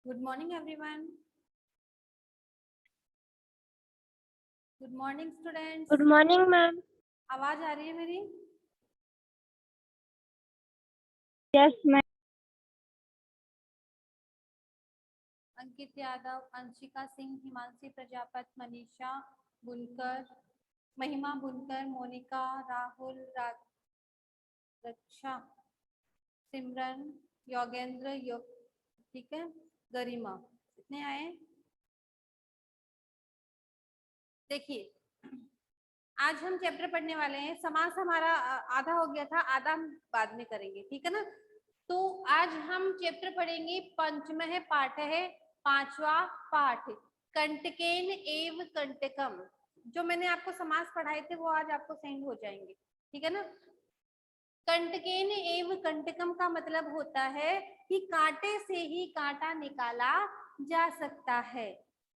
Good morning everyone. Good morning students. Good morning ma'am. आवाज आ रही है मेरी? Yes ma'am. अंकित यादव, अंशिका सिंह, हिमांशी प्रजापत, मनीषा बुनकर, महिमा बुनकर, मोनिका, राहुल, रक्षा, सिमरन, योगेंद्र, ठीक है, गरिमा, कितने आए? देखिए, आज हम चैप्टर पढ़ने वाले हैं। समास हमारा आधा हो गया था, आधा हम बाद में करेंगे, ठीक है ना। तो आज हम चैप्टर पढ़ेंगे, पंचमः पाठ है, 5वां पाठ, कंटकेन एव कंटकम। जो मैंने आपको समास पढ़ाए थे वो आज आपको सेंड हो जाएंगे, ठीक है ना। कंटकेन एव कंटकम का मतलब होता है कि कांटे से ही कांटा निकाला जा सकता है।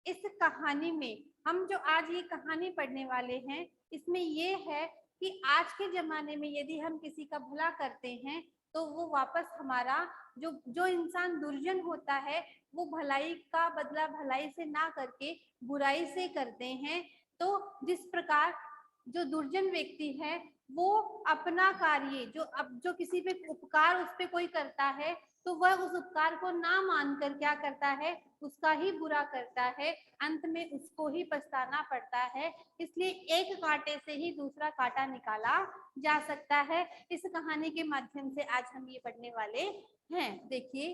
इस कहानी में हम जो आज ये कहानी पढ़ने वाले हैं, इसमें ये है कि आज के जमाने में यदि हम किसी का भला करते हैं तो वो वापस हमारा जो इंसान दुर्जन होता है वो भलाई का बदला भलाई से ना करके बुराई से करते हैं। तो जिस प्रकार जो दुर्जन व्यक्ति है वो अपना कार्य जो किसी पे उपकार उस पे कोई करता है तो वह उस उपकार को ना मानकर क्या करता है, उसका ही बुरा करता है, अंत में उसको ही पछताना पड़ता है। इसलिए एक कांटे से ही दूसरा कांटा निकाला जा सकता है। इस कहानी के माध्यम से आज हम ये पढ़ने वाले हैं। देखिए,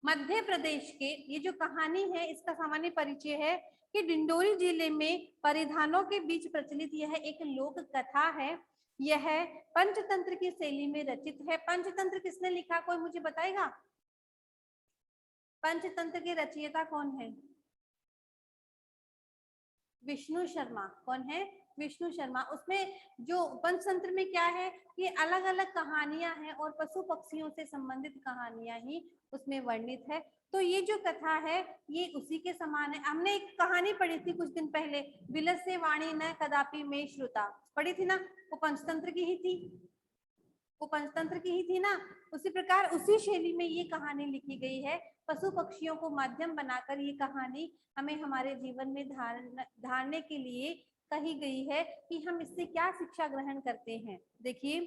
मध्य प्रदेश के ये जो कहानी है इसका सामान्य परिचय है कि डिंडोरी जिले में परिधानों के बीच प्रचलित यह एक लोक कथा है। यह पंचतंत्र की शैली में रचित है। पंचतंत्र किसने लिखा, कोई मुझे बताएगा? पंचतंत्र के रचयिता कौन है? विष्णु शर्मा। कौन है? विष्णु शर्मा। उसमें जो पंचतंत्र में क्या है कि अलग अलग कहानियां हैं और पशु पक्षियों से संबंधित कहानियां ही उसमें वर्णित है। तो ये जो कथा है ये उसी के समान है। हमने एक कहानी पढ़ी थी कुछ दिन पहले, विलस्य वाणी न कदापि में श्रुता, पढ़ी थी ना, वो पंचतंत्र की ही थी, वो पंचतंत्र की ही थी ना। उसी प्रकार उसी शैली में ये कहानी लिखी गई है। पशु पक्षियों को माध्यम बनाकर ये कहानी हमें हमारे जीवन में धारने के लिए कही गई है कि हम इससे क्या शिक्षा ग्रहण करते हैं। देखिए,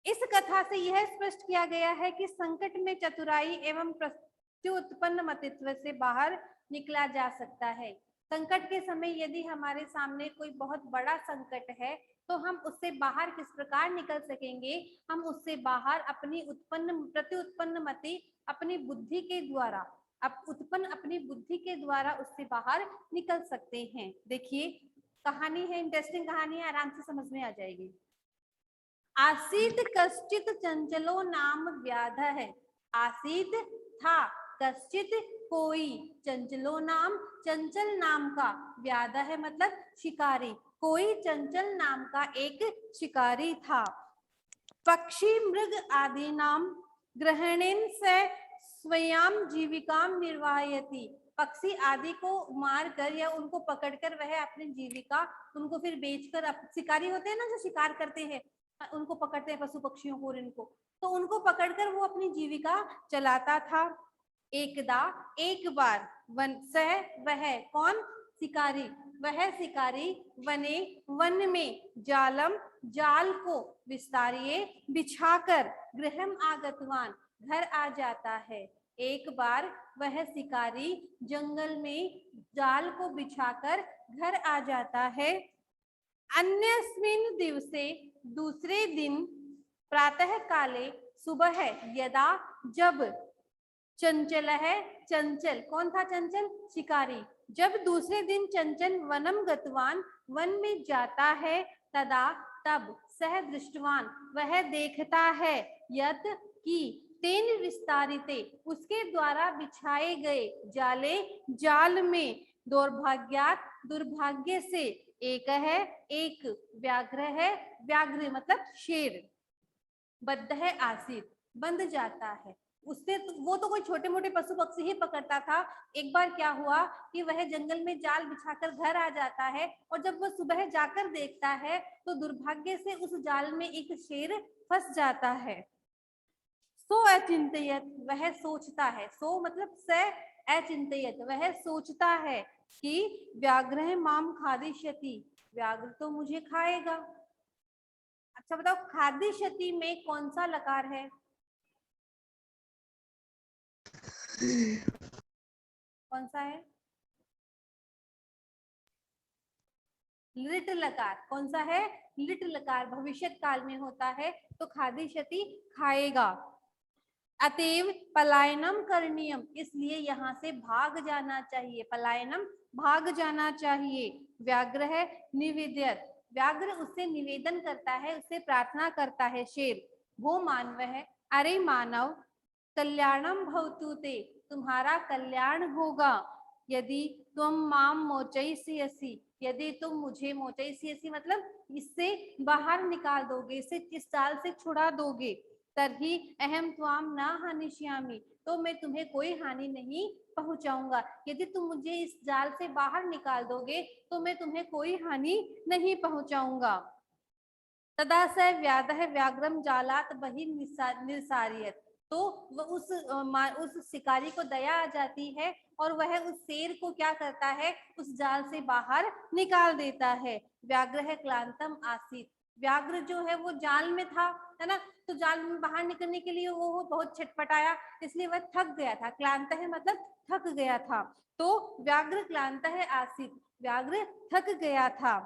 इस कथा से यह स्पष्ट किया गया है कि संकट में चतुराई एवं प्रत्युत्पन्न मतित्व से बाहर निकला जा सकता है। संकट के समय यदि हमारे सामने कोई बहुत बड़ा संकट है तो हम उससे बाहर किस प्रकार निकल सकेंगे, हम उससे बाहर अपनी प्रत्युत्पन्न मति, अपनी बुद्धि के द्वारा अपनी बुद्धि के द्वारा उससे बाहर निकल सकते हैं। देखिए, कहानी है, इंटरेस्टिंग कहानी है, आराम से समझ में आ जाएगी। आसीत कश्चित चंचलो नाम व्याध है। आसीत था, कश्चित कोई, चंचलो नाम, चंचल नाम का, व्याध है मतलब शिकारी, कोई चंचल नाम का एक शिकारी था। पक्षी मृग आदि नाम ग्रहणेन से स्वयं जीविकाम निर्वाहयति। पक्षी आदि को मारकर या उनको पकड़कर वह अपनी जीविका, उनको फिर बेचकर, शिकारी होते हैं ना जो शिकार करते हैं, उनको पकड़ते हैं पशु पक्षियों को और इनको, तो उनको पकड़कर वो अपनी जीविका चलाता था। एकदा, एक बार, वह कौन? शिकारी। वह शिकारी वने, वन में, जालम, जाल को, विस्तारिये, बिछाकर, गृहम आगतवान, घर आ जाता है। एक बार वह शिकारी जंगल में जाल को बिछाकर घर आ जाता है। अन्यस्मिन् दिवसे, दूसरे दिन, प्रातः काले, सुबह, यदा, जब, चंचल है, चंचल, कौन था चंचल? शिकारी। जब दूसरे दिन चंचल वनम गतवान, वन में जाता है, तदा, तब, सह दृष्टवान, वह देखता है, यत की, तेन विस्तारिते, उसके द्वारा बिछाए गए, जाले, जाल में, दुर्भाग्यात, दुर्भाग्य से, एक है, एक, व्याघ्र है, व्याघ्र मतलब शेर, बद्ध है, आसित, बंध जाता है। उससे वो तो कोई छोटे मोटे पशु पक्षी ही पकड़ता था। एक बार क्या हुआ कि वह जंगल में जाल बिछाकर घर आ जाता है और जब वह सुबह जाकर देखता है तो दुर्भाग्य से उस जाल में एक शेर फंस जाता है। सो अचिंतयत, वह सोचता है, सो मतलब स अचिंतयत, वह सोचता है कि व्याघ्र माम खादिष्यति, व्याघ्र तो मुझे खाएगा। अच्छा बताओ खादिष्यति में कौन सा लकार है? कौन सा है? लिट लकार। कौन सा है? लिट लकार, भविष्य काल में होता है, तो खादिष्यति खाएगा। अतएव पलायनम करणीयम, इसलिए यहाँ से भाग जाना चाहिए, पलायनम भाग जाना चाहिए। व्याघ्र है निवेद्यत, व्याघ्र उससे निवेदन करता है, उससे प्रार्थना करता है शेर। वो मानव है, अरे मानव, कल्याणम भवतु ते, तुम्हारा कल्याण होगा, यदि तुम माम मोचयिष्यसि, यदि तुम मुझे मोचयिष्यसि मतलब इससे बाहर निकाल दोगे, इसे इस चाल से छुड़ा दोगे, तर्हि अहम त्वाम न हनिष्यामि, तो मैं तुम्हें कोई हानि नहीं पहुंचाऊंगा। यदि तुम मुझे इस जाल से बाहर निकाल दोगे तो मैं तुम्हें कोई हानि नहीं पहुंचाऊंगा। तदा स व्याधः व्याघ्रम जालात बहि निसारियत, तो वह उस शिकारी को दया आ जाती है और वह उस शेर को क्या करता है, उस जाल से बाहर निकाल देता है। व्याघ्र है क्लांतम आसीत, व्याघ्र जो है वो जाल में था, है ना, तो जाल में बाहर निकलने के लिए वो बहुत छटपटाया, इसलिए वह थक गया था। क्लांत है मतलब थक गया था, तो व्याघ्र क्लांत है आसीत, व्याघ्र थक गया था।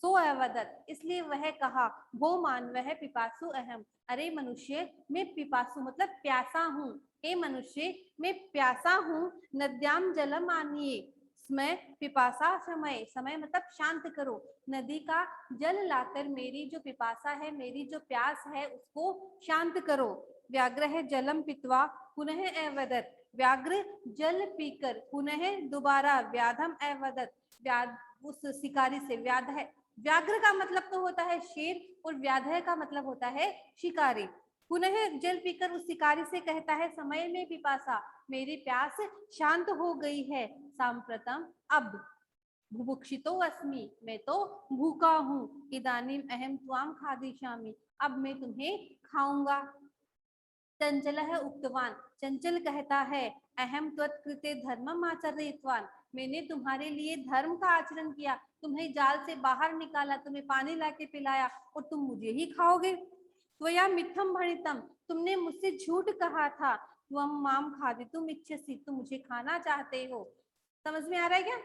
सो अवदत, इसलिए वह कहा, वो मानव है पिपासु अहम, अरे मनुष्य मैं पिपासु मतलब प्यासा हूँ, हे मनुष्य मैं प्यासा हूँ, नद्याम जलम आनिए, मैं पिपासा समय, समय मतलब शांत करो, नदी का जल लाकर मेरी जो पिपासा है, मेरी जो प्यास है उसको शांत करो। व्याघ्र है जलम पित्वा पुनः अवदत, व्याघ्र जल पीकर पुनः दोबारा व्याधम अवदत, व्याध उस शिकारी से, व्याध है, व्याघ्र का मतलब तो होता है शेर और व्याधय का मतलब होता है शिकारी। पुनः जल पीकर उस शिकारी से कहता है, समय में पिपासा, मेरी प्यास शांत हो गई है, सांप्रतम अब, बुभुक्षितो अस्मि, मैं तो भूखा हूँ, इदानीम अहम त्वाम खादिष्यामि, अब मैं तुम्हें खाऊंगा। चंचल है उक्तवान, चंचल कहता है, अहम त्वत्कृते धर्मम आचरितवान, मैंने तुम्हारे लिए धर्म का आचरण किया, तुम्हें जाल से बाहर निकाला, तुम्हें पानी लाके पिलाया और तुम मुझे ही खाओगे। त्वया मिथ्यम भणितम, तुमने मुझसे झूठ कहा था, त्वम माम खादितुम इच्छसि, तुम मुझे खाना चाहते हो। समझ में आ रहा है क्या?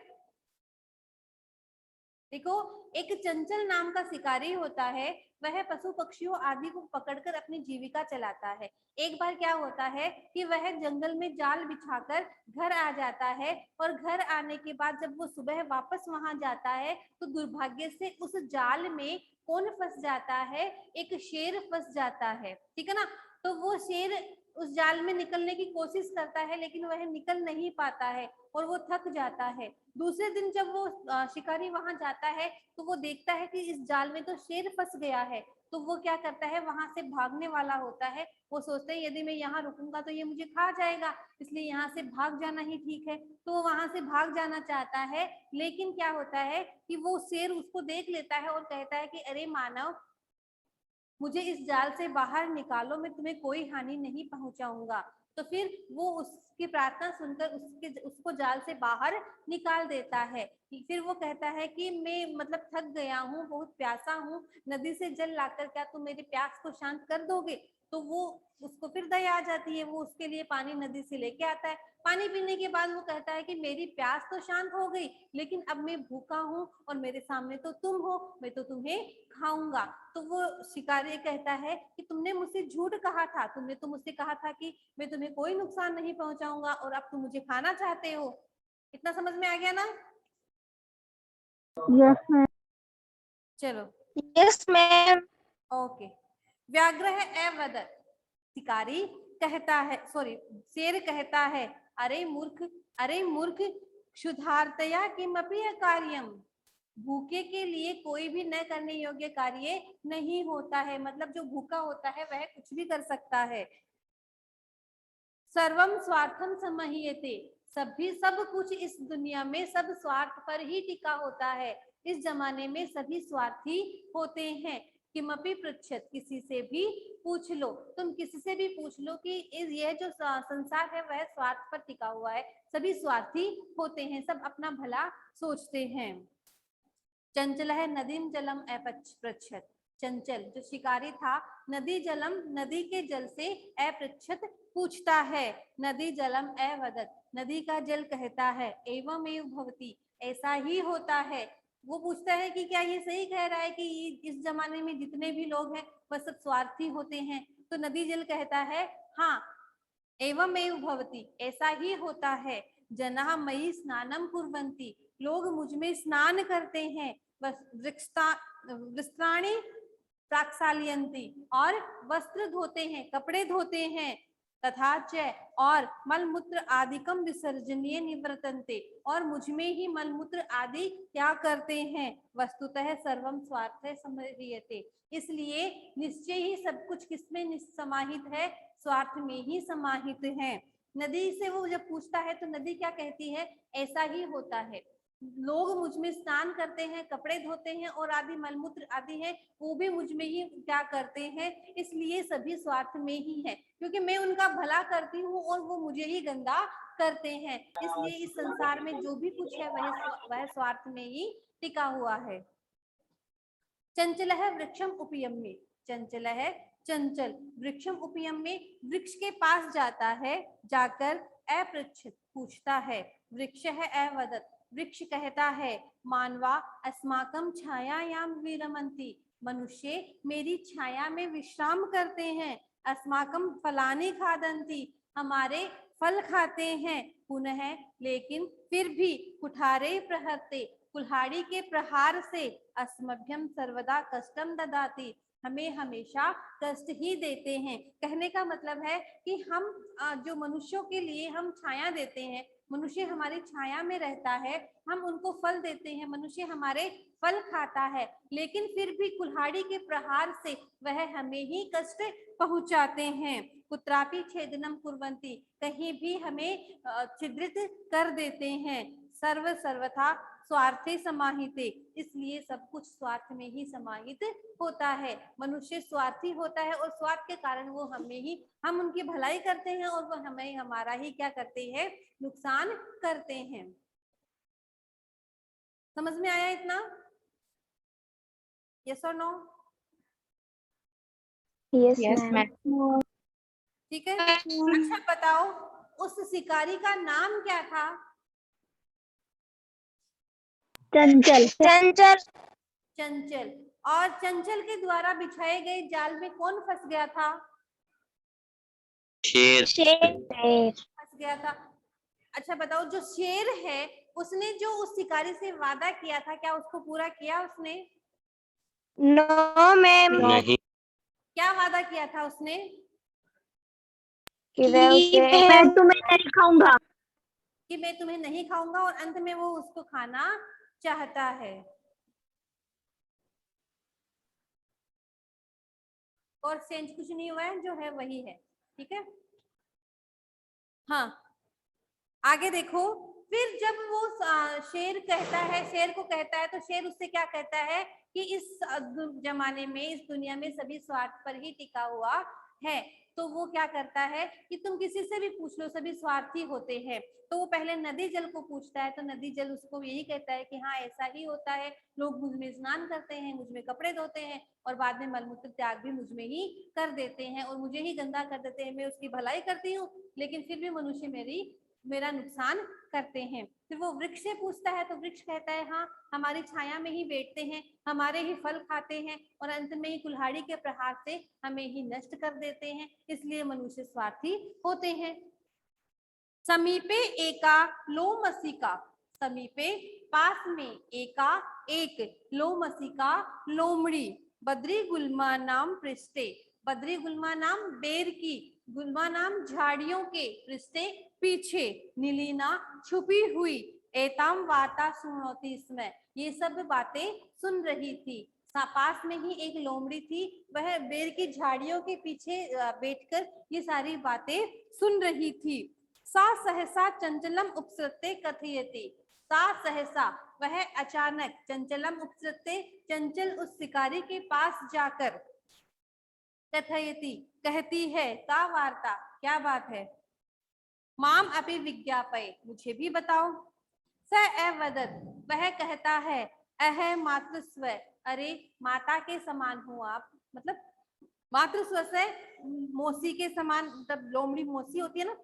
देखो, एक चंचल नाम का शिकारी होता है, वह पशु पक्षियों आदि को पकड़कर अपनी जीविका चलाता है। एक बार क्या होता है कि वह जंगल में जाल बिछाकर घर आ जाता है और घर आने के बाद जब वो सुबह वापस वहां जाता है तो दुर्भाग्य से उस जाल में कौन फंस जाता है, एक शेर फंस जाता है, ठीक है ना। तो वो शेर उस जाल में निकलने की कोशिश करता है लेकिन वह निकल नहीं पाता है और वो थक जाता है। दूसरे दिन जब वो शिकारी वहां जाता है तो वो देखता है कि इस जाल में तो शेर फंस गया है, तो वो क्या करता है, वहां से भागने वाला होता है। वो सोचते हैं यदि मैं यहाँ रुकूंगा तो ये मुझे खा जाएगा, इसलिए यहाँ से भाग जाना ही ठीक है, तो वो वहां से भाग जाना चाहता है। लेकिन क्या होता है कि वो शेर उसको देख लेता है और कहता है कि अरे मानव, मुझे इस जाल से बाहर निकालो, मैं तुम्हें कोई हानि नहीं पहुंचाऊंगा। तो फिर वो उसकी प्रार्थना सुनकर उसको जाल से बाहर निकाल देता है। फिर वो कहता है कि मैं मतलब थक गया हूँ, बहुत प्यासा हूँ, नदी से जल लाकर क्या तुम मेरी प्यास को शांत कर दोगे? तो वो उसको फिर दया आ जाती है, वो उसके लिए पानी नदी से लेके आता है। पानी पीने के बाद वो कहता है कि मेरी प्यास तो शांत हो गई, लेकिन अब मैं भूखा हूँ और मेरे सामने तो तुम हो, मैं तो तुम्हें खाऊंगा। तो वो शिकारी कहता है कि तुमने मुझसे झूठ कहा था, तुमने तो मुझसे कहा था कि मैं तुम्हें कोई नुकसान नहीं पहुंचाऊंगा और अब तुम मुझे खाना चाहते हो। इतना समझ में आ गया ना? Yes, ma'am. चलो Yes, ma'am. ओके। व्याघ्र है अवदत, शिकारी कहता है, सॉरी शेर कहता है, अरे मूर्ख, अरे मूर्ख, क्षुधार्तया किमपि अकार्यम, भूखे के लिए कोई भी न करने योग्य कार्य नहीं होता है, मतलब जो भूखा होता है वह कुछ भी कर सकता है। सर्वम स्वार्थम समहीयते, सभी सब कुछ इस दुनिया में सब स्वार्थ पर ही टिका होता है, इस जमाने में सभी स्वार्थी होते हैं। किमपि पृच्छत, किसी से भी पूछ लो, तुम किसी से भी पूछ लो कि यह जो संसार है वह स्वार्थ पर टिका हुआ है, सभी स्वार्थी होते हैं, सब अपना भला सोचते हैं। चंचल है नदीम जलम अपृच्छत, चंचल जो शिकारी था, नदी जलम नदी के जल से अपृच्छत पूछता है, नदी जलम अवदत नदी का जल कहता है, एवं एव भवति ऐसा ही होता है। वो पूछता है कि क्या ये सही कह रहा है कि इस जमाने में जितने भी लोग हैं वह सब स्वार्थी होते हैं? तो नदी जल कहता है हाँ, एवं एव भवति ऐसा ही होता है। जनाः मयि स्नानम कुर्वन्ति लोग मुझ में स्नान करते हैं, वस्त्राणि प्राक्षालयन्ति और वस्त्र धोते हैं, कपड़े धोते हैं, तथा च और मलमूत्र आदिकम विसर्जनीय निवर्तन्ते और मुझ में ही मलमूत्र आदि क्या करते हैं। वस्तुतः सर्वम स्वार्थे सम्रियते इसलिए निश्चय ही सब कुछ किसमें समाहित है? स्वार्थ में ही समाहित है। नदी से वो जब पूछता है तो नदी क्या कहती है? ऐसा ही होता है, लोग मुझ में स्नान करते हैं, कपड़े धोते हैं और आदि मलमूत्र आदि है वो भी मुझ में ही क्या करते हैं, इसलिए सभी स्वार्थ में ही है, क्योंकि मैं उनका भला करती हूँ और वो मुझे ही गंदा करते हैं। इसलिए इस संसार में जो भी कुछ है वह स्वार्थ में ही टिका हुआ है। चंचल है वृक्षम उपयम्य, चंचल है चंचल वृक्षम उपयम्य वृक्ष के पास जाता है, जाकर अपृच्छत पूछता है, वृक्ष है अवदत वृक्ष कहता है, मानवा अस्माकं छायायाम विरमन्ति मनुष्य मेरी छाया में विश्राम करते हैं, अस्माकं फलानि खादन्ति हमारे फल खाते हैं, पुनः लेकिन फिर भी कुठारे प्रहरते कुल्हाड़ी के प्रहार से अस्मभ्यम सर्वदा कष्टम ददाति हमें हमेशा कष्ट ही देते हैं। कहने का मतलब है कि हम जो मनुष्यों के लिए हम छाया देते हैं, मनुष्य हमारी छाया में रहता है, हम उनको फल देते हैं, मनुष्य हमारे फल खाता है, लेकिन फिर भी कुल्हाड़ी के प्रहार से वह हमें ही कष्ट पहुंचाते हैं। कुत्रापि छेदनम कुर्वन्ति कहीं भी हमें छिद्रित कर देते हैं। सर्वथा स्वार्थे समाहिते इसलिए सब कुछ स्वार्थ में ही समाहित होता है। मनुष्य स्वार्थी होता है और स्वार्थ के कारण वो हम उनकी भलाई करते हैं और वो हमें हमारा ही क्या करते हैं? नुकसान करते हैं। समझ में आया इतना? यस और नो? Yes ma'am. ठीक है। अच्छा बताओ उस शिकारी का नाम क्या था? चंचल। चंचल। चंचल। और चंचल के द्वारा बिछाए गए जाल में कौन फंस गया था? शेर। फंस गया था। अच्छा बताओ जो शेर है उसने जो उस शिकारी से वादा किया था, क्या उसको पूरा किया उसने? No ma'am. नहीं। क्या वादा किया था उसने? कि मैं तुम्हें नहीं खाऊंगा, कि मैं तुम्हें नहीं खाऊंगा, और अंत में वो उसको खाना चाहता है। और चेंज कुछ नहीं हुआ है, जो है वही है। ठीक है। हाँ आगे देखो, फिर जब वो शेर कहता है, शेर को कहता है, तो शेर उससे क्या कहता है कि इस जमाने में, इस दुनिया में सभी स्वार्थ पर ही टिका हुआ है। तो वो क्या करता है कि तुम किसी से भी पूछ लो, सभी स्वार्थी होते हैं। तो वो पहले नदी जल को पूछता है, तो नदी जल उसको यही कहता है कि हाँ ऐसा ही होता है, लोग मुझ में स्नान करते हैं, मुझ में कपड़े धोते हैं और बाद में मलमूत्र त्याग भी मुझ में ही कर देते हैं और मुझे ही गंदा कर देते हैं। मैं उसकी भलाई करती हूँ लेकिन फिर भी मनुष्य मेरा नुकसान करते हैं। फिर वो वृक्ष से पूछता है, तो वृक्ष कहता है हाँ हमारी छाया में ही बैठते हैं, हमारे ही फल खाते हैं और अंत में ही कुल्हाड़ी के प्रहार से हमें ही नष्ट कर देते हैं, इसलिए मनुष्य स्वार्थी होते हैं। समीपे एका लोमसिका, समीपे पास में, एका एक, लोमसिका लोमड़ी, बद्री गुल्मा नाम पृष्ठे, बद्री गुल्मा नाम बेर की, गुल्मा नाम झाड़ियों के, पृष्ठे पीछे, नीलिना छुपी हुई, एताम वार्ता सुनोती इसमें ये सब बातें सुन रही थी। पास में ही एक लोमड़ी थी, वह बेर की झाड़ियों के पीछे बैठकर ये सारी बातें सुन रही थी। सा सहसा चंचलम उपसृते कथयति, सा सहसा वह अचानक, चंचलम उपसृते चंचल उस शिकारी के पास जाकर, कथयति कहती है, का वार्ता क्या बात है, माम अपि विज्ञापय मुझे भी बताओ, स अवदत वह कहता है, अह मातृस्व अरे माता के समान हो आप, मतलब मातृस्व से मौसी के समान, मतलब लोमड़ी मौसी होती है ना।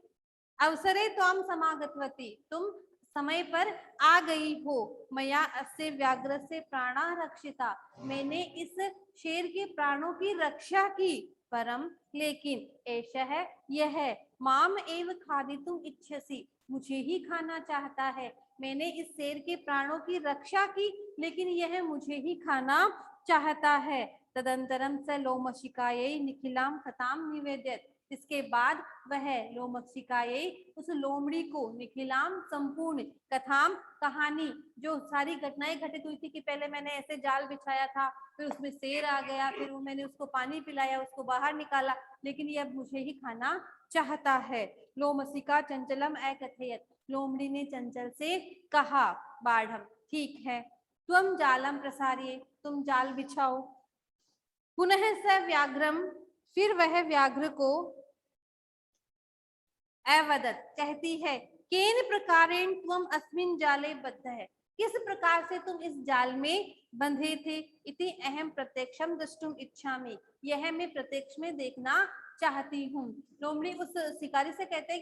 अवसरे त्वाम समागतवती तुम समय पर आ गई हो, मया अस्य व्याघ्र से प्राणा रक्षिता मैंने इस शेर के प्राणों की रक्षा की, परम लेकिन ऐसा है यह माम एव खादितुम इच्छसि मुझे ही खाना चाहता है, मैंने इस शेर के प्राणों की रक्षा की लेकिन यह मुझे ही खाना चाहता है। तदंतरम स लोमशिकायै निखिलाम कथाम निवेद्यत इसके बाद वह लोमशिकायै उस लोमड़ी को निखिलाम संपूर्ण कथाम कहानी जो सारी घटनाएं घटित हुई थी कि पहले मैंने ऐसे जाल बिछाया था, फिर उसमें शेर आ गया, फिर मैंने उसको पानी पिलाया, उसको बाहर निकाला, लेकिन ये अब मुझे ही खाना चाहता है। लोमशिका चंचलम अकथयत लोमड़ी ने चंचल से कहा, बाढ़ ठीक है, तुम जालम प्रसारिये तुम जाल बिछाओ, पुनः स व्याघ्रम फिर वह व्याघ्र को अवदत कहती है, केन प्रकारेण तुम अस्मिन जाले बद्ध है किस प्रकार से तुम इस जाल में बंधे थे, इति अहम प्रत्यक्षम दृष्टुम इच्छामि यह मैं प्रत्यक्ष में देखना चाहती हूँ। लोमड़ी उस शिकारी से कहती है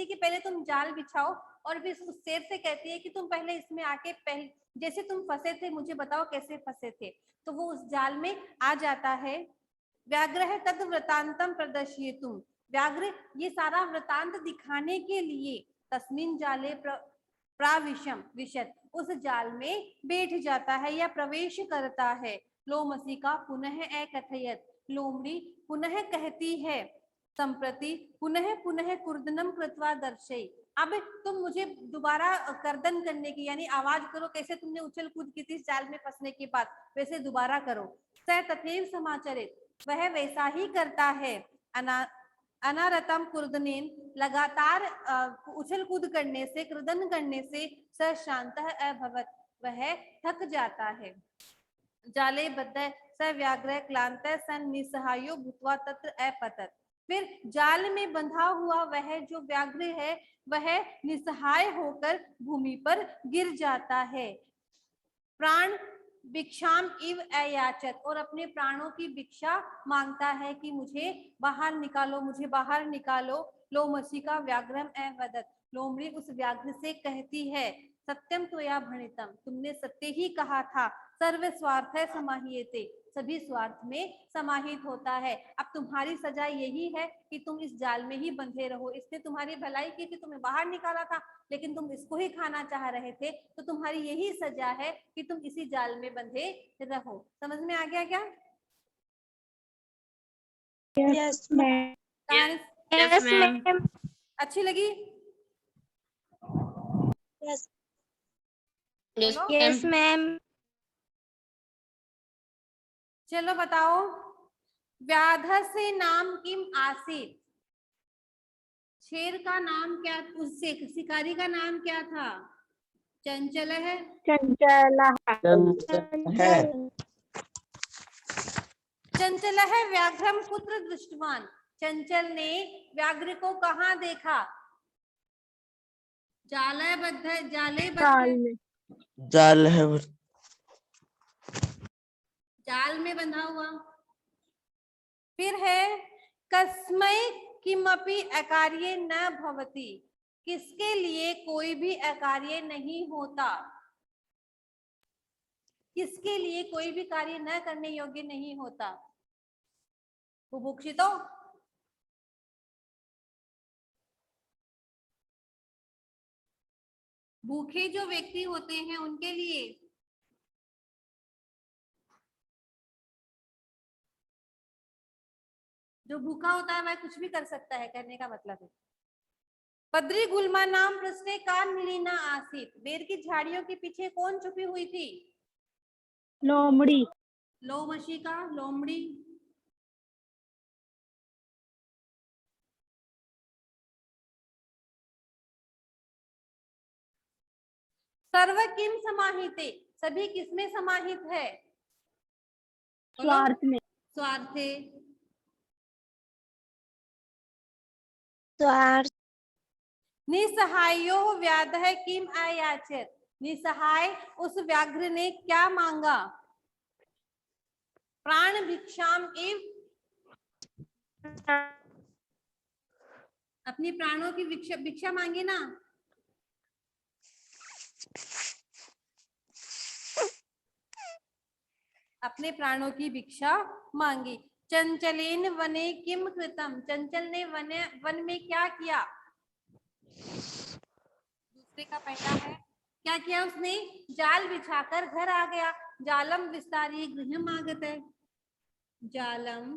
कि पहले तुम जाल बिछाओ, और फिर उस शेर से कहती है कि तुम पहले इसमें आके पहले जैसे तुम फंसे थे मुझे बताओ कैसे फंसे थे, तो वो उस जाल में आ जाता है। व्याघ्र तद वृतांतम प्रदर्शयितुम व्याघ्र ये सारा वृतांत दिखाने के लिए तस्मिन जाले प्राविशम विशत उस जाल में बैठ जाता है या प्रवेश करता है। लोमशिका पुनः अकथयत लोमड़ी पुनः कहती है, संप्रति पुनः पुनः कुर्दनम कृत्वा दर्शय अब तुम मुझे दोबारा कर्दन करने की यानी आवाज करो, कैसे तुमने उछल कूद की थी जाल में फंसने के बाद वैसे दोबारा करो। स तथैव समाचरित वह वैसा ही करता है। अनारतम कुर्दनेन लगातार उछल कूद करने से कृदन करने से स शांत अभवत वह थक जाता है। जाले बद्ध स व्याघ्र क्लांत सन निसहायो भूत्वा तत्र अपतत फिर जाल में बंधा हुआ वह जो व्याघ्र है वह निसहाय होकर भूमि पर गिर जाता है। प्राण भिक्षाम इव अयाचत और अपने प्राणों की भिक्षा मांगता है कि मुझे बाहर निकालो मुझे बाहर निकालो। लोमशिका व्याघ्रम अवदत लोमड़ी उस व्याघ्र से कहती है, सत्यम त्वया भणितम तुमने सत्य ही कहा था, सर्व स्वार्थ समाहियते सभी स्वार्थ में समाहित होता है। अब तुम्हारी सजा यही है कि तुम इस जाल में ही बंधे रहो, इसने तुम्हारी भलाई की थी, तुम्हें बाहर निकाला था लेकिन तुम इसको ही खाना चाह रहे थे, तो तुम्हारी यही सजा है कि तुम इसी जाल में बंधे रहो। समझ में आ गया क्या? Yes ma'am. कहानी यस मैम। अच्छी लगी? यस बोलो। Yes ma'am. चलो बताओ, व्याध से नाम किम आसीत शेर का नाम क्या, उस शिकारी का नाम क्या था? चंचल है। चंचल है व्याघ्रम पुत्र दृष्टवान चंचल ने व्याघ्र को कहाँ देखा? जाले बद्ध जाल है जाल में बंधा हुआ। फिर है कस्मै किमपि अकार्ये न भवति किसके लिए कोई भी अकार्य नहीं होता, किसके लिए कोई भी कार्य न करने योग्य नहीं होता? बुभुक्षितो भूखे जो व्यक्ति होते हैं उनके लिए। जो भूखा होता है वह कुछ भी कर सकता है, कहने का मतलब है। पद्री गुलमा नाम प्रश्ने कान मिलीना आसित बेर की झाड़ियों के पीछे कौन छुपी हुई थी? लोमड़ी। लोमशिका लोमड़ी। सर्व किम समाहिते सभी किसमें समाहित है? स्वार्थ में। स्वार्थे। स्वार्थ निसहायो व्याधः किम अयाचत। निसहाय उस व्याघ्र ने क्या मांगा? प्राण भिक्षाम एव। अपनी प्राणों की भिक्षा मांगी ना। अपने प्राणों की भिक्षा मांगी। चंचलेन वने किम कृतम। चंचल ने वन में क्या किया? दूसरे का पहला है, क्या किया उसने? जाल बिछाकर घर आ गया। जालम विस्तारिय गृहम आगत है। जालम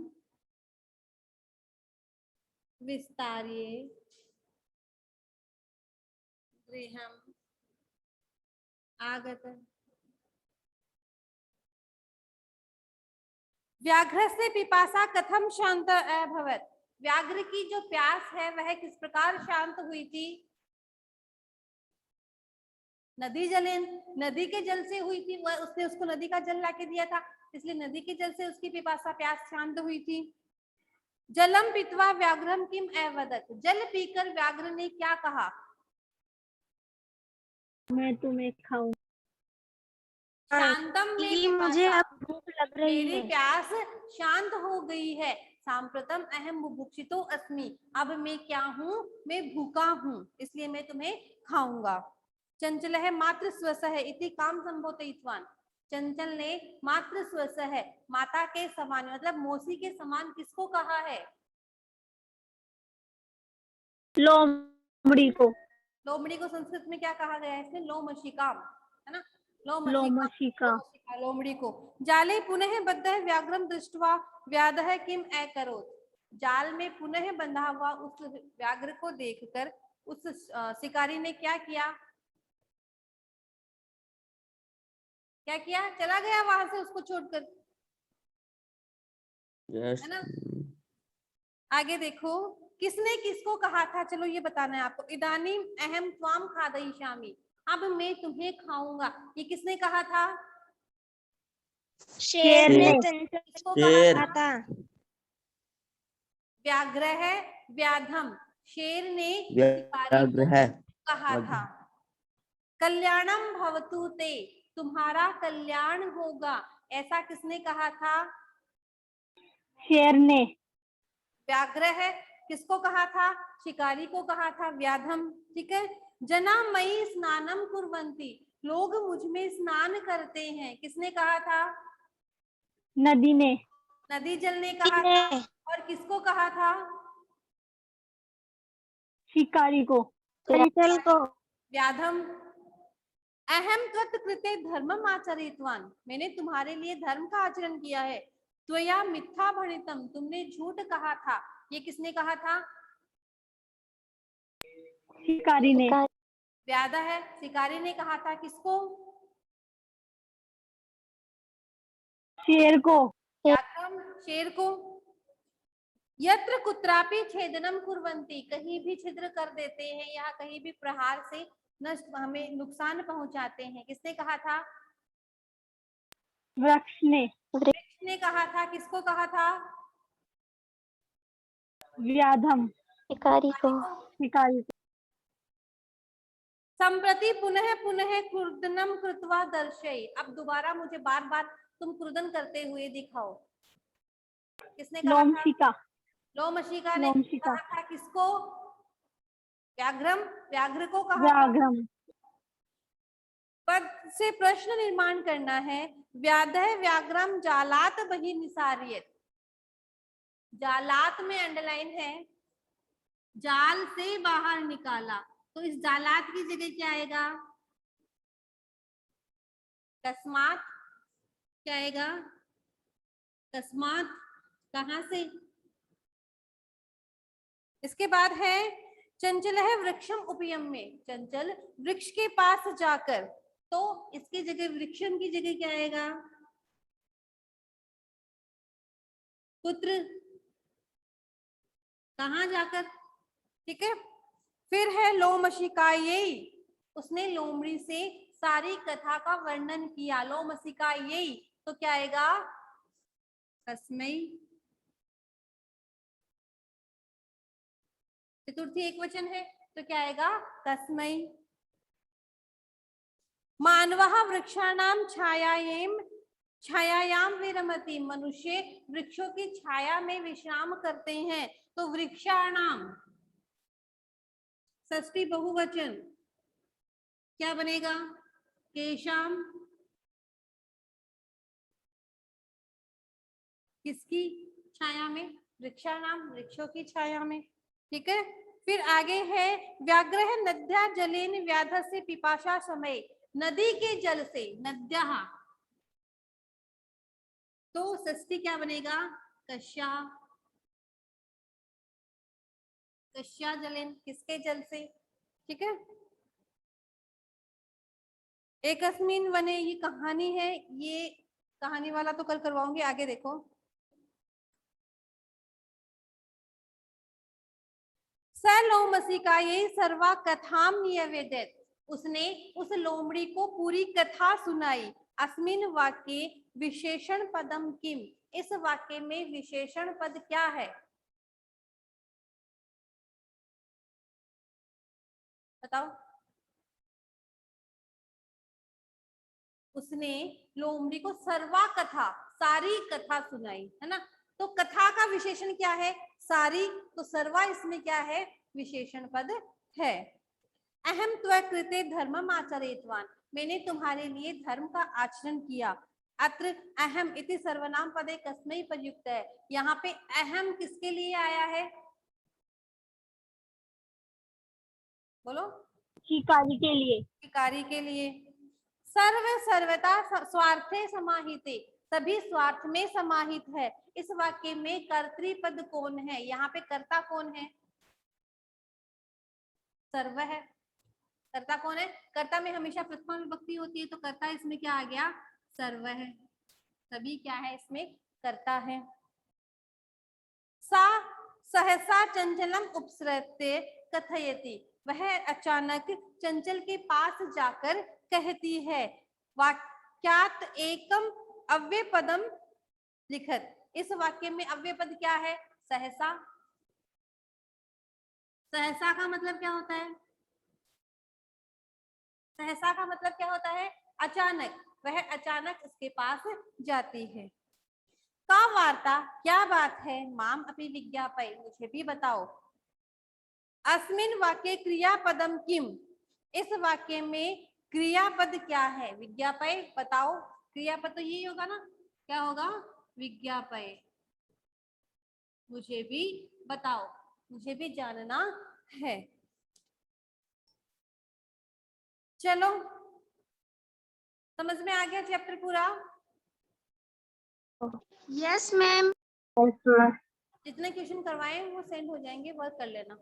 विस्तारिय गृहम आगत। व्याघ्र से पिपासा कथम शांत अभवत। व्याघ्र की जो प्यास है वह किस प्रकार शांत हुई थी? नदी जलेन, नदी के जल से हुई थी। वह उसने उसको नदी का जल लाके दिया था, इसलिए नदी के जल से उसकी पिपासा प्यास शांत हुई थी। जलम पीत्वा व्याघ्रम किम अवदत। जल पीकर व्याघ्र ने क्या कहा? मैं तुम्हें खाऊं। शांतम में कि मुझे पिपासा। अब भूख लग रही मेरी है। प्यास शांत हो गई है। सांप्रतम अहम बुभुक्षितो अस्मि। अब मैं क्या हूँ? मैं भूखा हूँ, इसलिए मैं तुम्हें खाऊंगा। चंचल है मात्र स्वस है इति काम संबोधयित्वान। चंचल ने मात्र स्वस है, माता के समान मतलब मौसी के समान किसको कहा है? लोमड़ी को। लोमड़ी को संस्कृत में क्या कहा गया है? इसमें लोमशिका, है ना? लोमशिका। लोमड़ी को। जाले पुनः बद्ध है व्याघ्रम दृष्टवा व्याधः किम अकरोत्। जाल में पुनः बंधा हुआ उस व्याघ्र को देखकर उस शिकारी ने क्या किया? क्या किया? चला गया वहां से उसको छोड़कर, है ना? आगे देखो, किसने किसको कहा था? चलो ये बताना है आपको। इदानीम अहम त्वाम खादयिष्यामि। अब मैं तुम्हें खाऊंगा। ये किसने कहा था? शेर ने चंचल किसको को कहा कहा था? था। व्याघ्र है व्याधम। शेर ने शिकारी व्याघ्र को है कहा था। कल्याणम भवतु ते। तुम्हारा कल्याण होगा, ऐसा किसने कहा था? शेर ने। व्याघ्र है, किसको कहा था? शिकारी को कहा था, व्याधम। ठीक है। जना मई स्नानम कुर्वन्ति। लोग मुझ में स्नान करते हैं, किसने कहा था? नदी ने। नदी जल ने कहा था। और किसको कहा था? शिकारी को। चंचल को। व्याधम। अहम त्वत् कृते धर्मम आचरितवान। मैंने तुम्हारे लिए धर्म का आचरण किया है। त्वया मिथ्या भणितम। तुमने झूठ कहा था। ये किसने कहा था? शिकारी ने। व्याधा है, शिकारी ने कहा था। किसको? शेर को। व्याघ्रम, शेर को। यत्र कुत्रापि छेदनम कुर्वन्ति। कहीं भी छिद्र कर देते हैं या कहीं भी प्रहार से नष्ट हमें नुकसान पहुंचाते हैं, किसने कहा था? वृक्ष ने। वृक्ष ने कहा था। किसको कहा था? व्याधम। शिकारी को। शिकारी को। संप्रति पुनः पुनः क्रुदनम कृत्वा दर्शय। अब दोबारा मुझे बार बार तुम क्रुदन करते हुए दिखाओ। किसने कहा था? लोमशिका। लोमशिका ने लोमशिका। कहा था। किसको? व्याघ्रम, व्याघ्र को कहा था। व्याघ्रम। पद से प्रश्न निर्माण करना है। व्याधः व्याघ्रम जालात बहि निसार्यत। जालात में अंडरलाइन है, जाल से बाहर निकाला। तो इस जालात की जगह क्या आएगा? कस्मात। क्या आएगा? कस्मात। कहां से? इसके बाद है चंचल है वृक्षम उपयम में। चंचल वृक्ष के पास जाकर। तो इसकी जगह वृक्षम की जगह क्या आएगा? पुत्र। कहां जाकर? ठीक है। फिर है लोमशिकायै। उसने लोमड़ी से सारी कथा का वर्णन किया। लोमशिकायै तो क्या आएगा? तस्मै। चतुर्थी एक वचन है तो क्या आएगा? तस्मै। मानवः वृक्षाणाम छायायाम विरमति, मनुष्य वृक्षों की छाया में विश्राम करते हैं। तो वृक्षाणाम षष्ठी बहुवचन क्या बनेगा? केशाम। किसकी छाया में? वृक्षाणाम, वृक्षों की छाया में। ठीक है, फिर आगे है व्याघ्रः नद्या जलेन व्याधस्य पिपाशा समय, नदी के जल से, नद्या, तो षष्ठी क्या बनेगा? कश्या। कश्या जलेन, किसके जल से? ठीक है, एकस्मिन वने, ये कहानी है, ये कहानी वाला तो कल करवाऊंगी, आगे देखो। स लोमसिकायै सर्वा कथाम निवेदित, उसने उस लोमड़ी को पूरी कथा सुनाई। अस्मिन वाक्ये विशेषण पदम किम, इस वाक्य में विशेषण पद क्या है? बताओ। उसने लोमड़ी को सर्वा कथा, सारी कथा सुनाई, है ना। तो कथा का विशेषण क्या है? सारी। तो सर्वा इसमें क्या है? विशेषण पद है। अहम त्वकृते धर्मम आचरितवान, मैंने तुम्हारे लिए धर्म का आचरण किया। अत्र अहम इति सर्वनाम पदे कस्मै प्रयुक्त है, यहाँ पे अहम किसके लिए आया है? बोलो। शिकारी के लिए। शिकारी के लिए। सर्व सर्वता स्वार्थे समाहिते, सभी स्वार्थ में समाहित है। इस वाक्य में कर्तृपद कौन है? यहाँ पे कर्ता कौन है? सर्व है। कर्ता कौन है? कर्ता में हमेशा प्रथमा विभक्ति होती है, तो कर्ता इसमें क्या आ गया? सर्व है। सभी क्या है इसमें? कर्ता है। सा सहसा चंचलम उपसृत्य कथयति, वह अचानक चंचल के पास जाकर कहती है। वाक्यात एकम अव्यय पदम लिखत, इस वाक्य में अव्यय पद क्या है? सहसा। सहसा का मतलब क्या होता है? सहसा का मतलब क्या होता है? अचानक, वह अचानक उसके पास जाती है। का वार्ता, क्या बात है? माम अपनी विज्ञापय, मुझे भी बताओ। अस्मिन वाक्य क्रियापदम किम, इस वाक्य में क्रियापद क्या है? विज्ञापय, बताओ। क्रियापद तो यही होगा ना, क्या होगा? विज्ञापय। मुझे भी बताओ, मुझे भी जानना है। चलो, समझ में आ गया चैप्टर पूरा? Yes ma'am. yes, जितने क्वेश्चन करवाए वो सेंड हो जाएंगे, वर्क कर लेना।